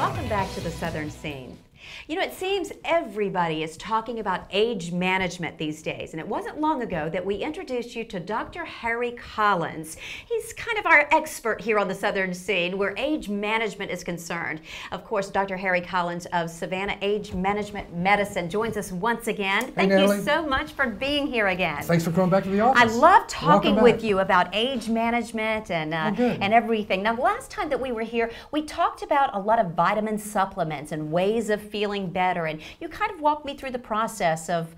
Welcome back to the Southern Scene. You know, it seems everybody is talking about age management these days, and it wasn't long ago that we introduced you to Dr. Harry Collins. He's kind of our expert here on the Southern Scene where age management is concerned. Of course, Dr. Harry Collins of Savannah Age Management Medicine joins us once again. Thank you so much for being here again. Thanks for coming back to the office. I love talking with you about age management and everything. Now, the last time that we were here, we talked about a lot of vitamin supplements and ways of feeling better, and you kind of walked me through the process of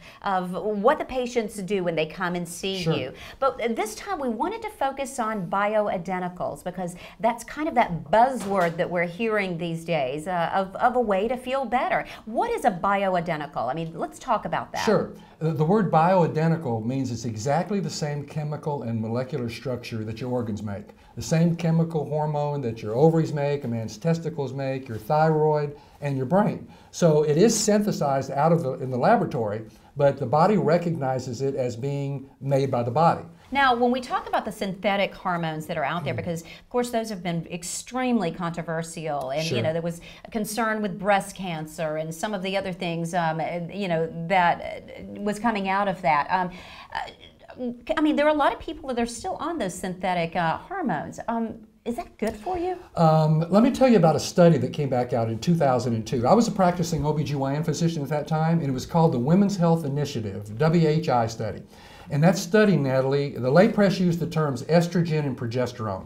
what the patients do when they come and see you. But this time we wanted to focus on bioidenticals because that's kind of that buzzword that we're hearing these days of a way to feel better. What is a bioidentical? I mean, let's talk about that. Sure. The word bioidentical means it's exactly the same chemical and molecular structure that your organs make. The same chemical hormone that your ovaries make, a man's testicles make, your thyroid, and your brain. So it is synthesized in the laboratory, but the body recognizes it as being made by the body. Now, when we talk about the synthetic hormones that are out there, because of course those have been extremely controversial, and you know there was a concern with breast cancer and some of the other things, you know, that was coming out of that. I mean, there are a lot of people that are still on those synthetic hormones. Is that good for you? Let me tell you about a study that came back out in 2002. I was a practicing OBGYN physician at that time, and it was called the Women's Health Initiative, WHI study. And that study, Natalie, the lay press used the terms estrogen and progesterone.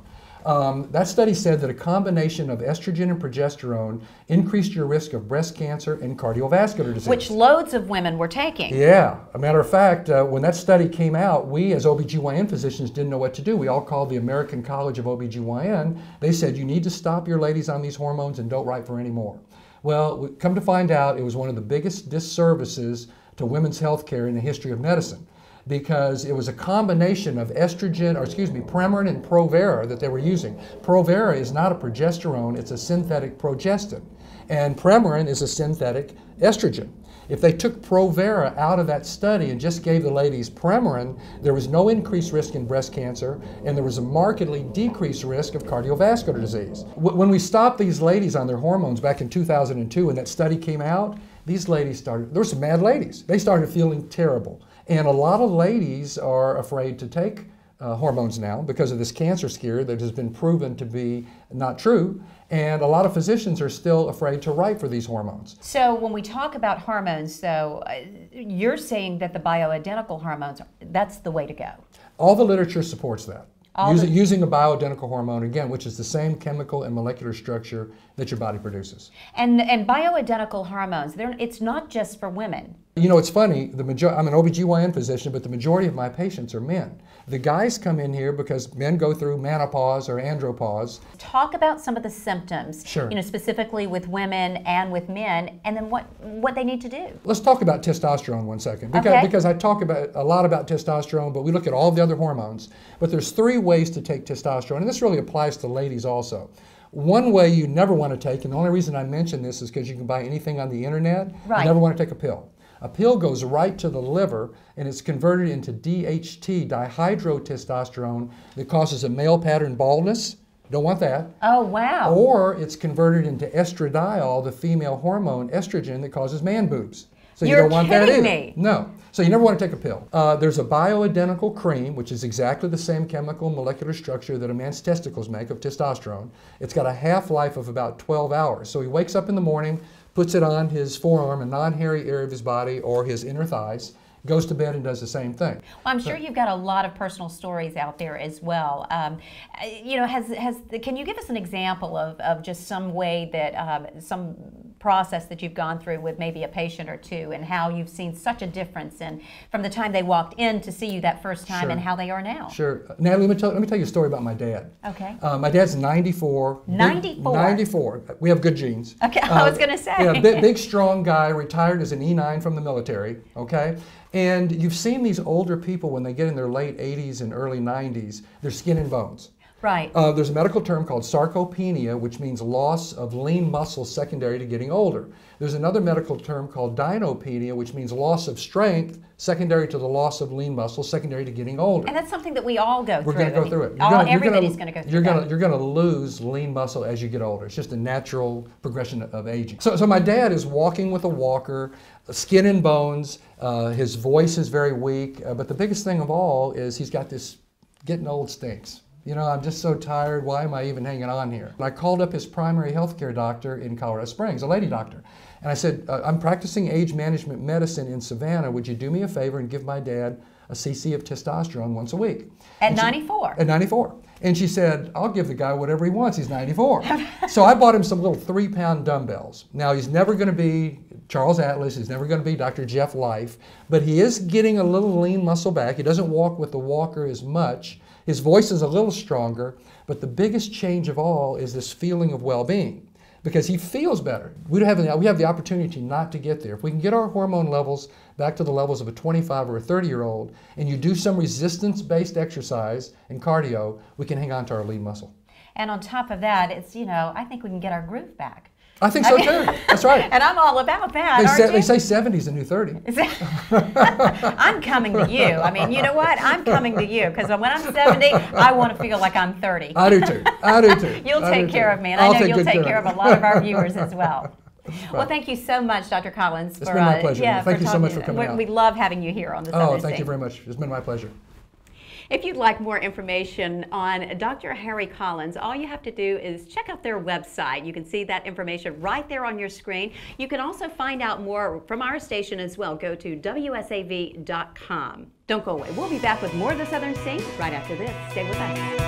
That study said that a combination of estrogen and progesterone increased your risk of breast cancer and cardiovascular disease. Which loads of women were taking. Yeah. A matter of fact, when that study came out, we as OBGYN physicians didn't know what to do. We all called the American College of OBGYN. They said, you need to stop your ladies on these hormones and don't write for any more. Well, come to find out, it was one of the biggest disservices to women's health care in the history of medicine, because it was a combination of estrogen, or excuse me, Premarin and Provera that they were using. Provera is not a progesterone, it's a synthetic progestin. And Premarin is a synthetic estrogen. If they took Provera out of that study and just gave the ladies Premarin, there was no increased risk in breast cancer, and there was a markedly decreased risk of cardiovascular disease. When we stopped these ladies on their hormones back in 2002, and that study came out, these ladies started, there were some mad ladies, they started feeling terrible. And a lot of ladies are afraid to take hormones now because of this cancer scare that has been proven to be not true. And a lot of physicians are still afraid to write for these hormones. So when we talk about hormones, though, you're saying that the bioidentical hormones, that's the way to go. All the literature supports that. Using a bioidentical hormone, again, which is the same chemical and molecular structure that your body produces. And bioidentical hormones, it's not just for women. You know, it's funny, I'm an OBGYN physician, but the majority of my patients are men. The guys come in here because men go through menopause or andropause. Talk about some of the symptoms, you know, specifically with women and with men, and then what they need to do. Let's talk about testosterone 1 second, because I talk a lot about testosterone, but we look at all the other hormones. But there's 3 ways to take testosterone, and this really applies to ladies also. One way you never want to take, and the only reason I mention this is because you can buy anything on the internet, you never want to take a pill. A pill goes right to the liver and it's converted into DHT, dihydrotestosterone, that causes a male pattern baldness. Don't want that. Oh, wow. Or it's converted into estradiol, the female hormone estrogen that causes man boobs. So you don't want that either. No. So you never want to take a pill. There's a bioidentical cream, which is exactly the same chemical molecular structure that a man's testicles make of testosterone. It's got a half-life of about 12 hours. So he wakes up in the morning, puts it on his forearm, a non-hairy area of his body, or his inner thighs, goes to bed and does the same thing. Well, I'm sure you've got a lot of personal stories out there as well. You know, can you give us an example of just some way that, some process that you've gone through with maybe a patient or two, and how you've seen such a difference from the time they walked in to see you that first time and how they are now? Sure. Natalie, let me tell you a story about my dad. Okay. My dad's 94. 94? 94. We have good genes. Okay, I was going to say. Yeah, big, strong guy, retired as an E9 from the military, okay? And you've seen these older people when they get in their late 80s and early 90s, they're skin and bones. Right. There's a medical term called sarcopenia, which means loss of lean muscle secondary to getting older. There's another medical term called dinopenia, which means loss of strength secondary to the loss of lean muscle secondary to getting older. And that's something that we all go through. We're going to go through it. Everybody's going to go through that. You're going to lose lean muscle as you get older. It's just a natural progression of aging. So my dad is walking with a walker, skin and bones. His voice is very weak. But the biggest thing of all is he's got this getting old stinks. You know, I'm just so tired. Why am I even hanging on here? And I called up his primary health care doctor in Colorado Springs, a lady doctor. And I said, I'm practicing age management medicine in Savannah. Would you do me a favor and give my dad a cc of testosterone once a week? At 94? At 94. And she said, I'll give the guy whatever he wants. He's 94. So I bought him some little 3-pound dumbbells. Now, he's never going to be Charles Atlas. He's never going to be Dr. Jeff Life. But he is getting a little lean muscle back. He doesn't walk with the walker as much. His voice is a little stronger. But the biggest change of all is this feeling of well-being, because he feels better. We have the opportunity not to get there. If we can get our hormone levels back to the levels of a 25 or a 30-year-old, and you do some resistance-based exercise and cardio, we can hang on to our lean muscle. And on top of that, it's, you know, I think we can get our groove back. I think so too. That's right. And I'm all about that. They say 70's the new 30. I'm coming to you. I mean, you know what? I'm coming to you, because when I'm 70, I want to feel like I'm 30. I do too. I do too. You'll take care of me, and I know you'll take care of a lot of our viewers as well. Well, thank you so much, Dr. Collins. It's been my pleasure. Thank you so much for coming out. We love having you here on the Southern Thank you very much. It's been my pleasure. If you'd like more information on Dr. Harry Collins, all you have to do is check out their website. You can see that information right there on your screen. You can also find out more from our station as well. Go to WSAV.com. Don't go away. We'll be back with more of the Southern Scene right after this. Stay with us.